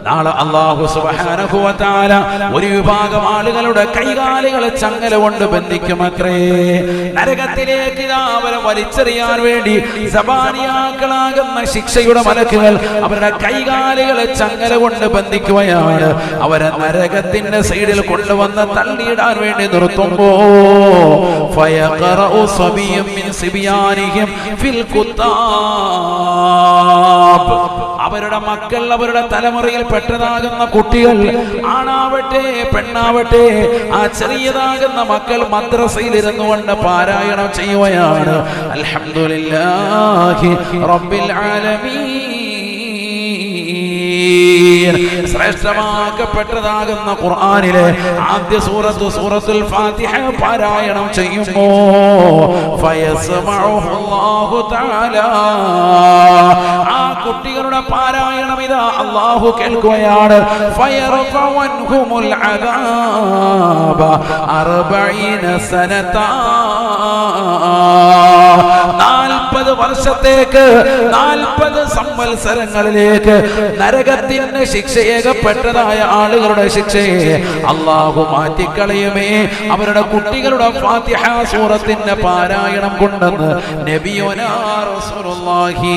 നാളെ അല്ലാഹു സുബ്ഹാനഹു വ തആല ഒരു വിഭാഗം ആളുകളുടെ കൈകാലുകളെ ചങ്ങല കൊണ്ട് ബന്ധിക്കുമത്രേ. നരകത്തിലേക്ക് അവരെ വലിച്ചെറിയാൻ വേണ്ടി സബാനിയാക്കളാകുന്ന ശിക്ഷയുടെ മലക്കുകൾ അവരുടെ കൈകാലുകളെ ചങ്ങല കൊണ്ട് ബന്ധിക്കുകയാണ്. അവരെ നരകത്തിന്റെ സൈഡിൽ കൊണ്ടുവന്ന് തള്ളിയിടാൻ വേണ്ടി നിർത്തുമ്പോ ഫയഖറഉ സബിയ്യും മിൻ സിബിയാനിഹിം ഫിൽ കുതാബ്, അവരുടെ മക്കൾ, അവരുടെ തലമുറയിൽ പെട്ടതാകുന്ന കുട്ടികൾ, ആണാവട്ടെ പെണ്ണാവട്ടെ, ആ ചെറിയതാകുന്ന മക്കൾ മദ്രസയിൽ ഇരുന്നുകൊണ്ട് പാരായണം ചെയ്യുകയാണ്. അൽഹംദുലില്ലാഹി റബ്ബിൽ ആലമീൻ. ശ്രേഷ്ഠമാക്കപ്പെട്ടതാകുന്ന ഖുർആനിലെ ആദ്യ സൂറത്തുൽ ഫാത്തിഹ പാരായണം ചെയ്യുമ്പോ ഫയസ്മഉഹു അല്ലാഹു തആല, ആ കുട്ടികളുടെ പാരായണം ഇതാ അല്ലാഹു കേൾക്കുകയാണ്. ഫയർഫഉ അൻഹുമുൽ അദാബ 40 സനതാ, 40 വർഷത്തേക്ക് 40 സംവത്സരങ്ങളിലേക്ക് നരകത്തിന് ശിക്ഷയേകപ്പെട്ടതായ ആളുകളുടെ ശിക്ഷയെ അല്ലാഹു മാറ്റിക്കളയുമേ അവരുടെ കുട്ടികളുടെ ഫാത്തിഹ സൂറത്തിന്റെ പാരായണം കൊണ്ടെന്ന് നബിയുനാ റസൂലുള്ളാഹി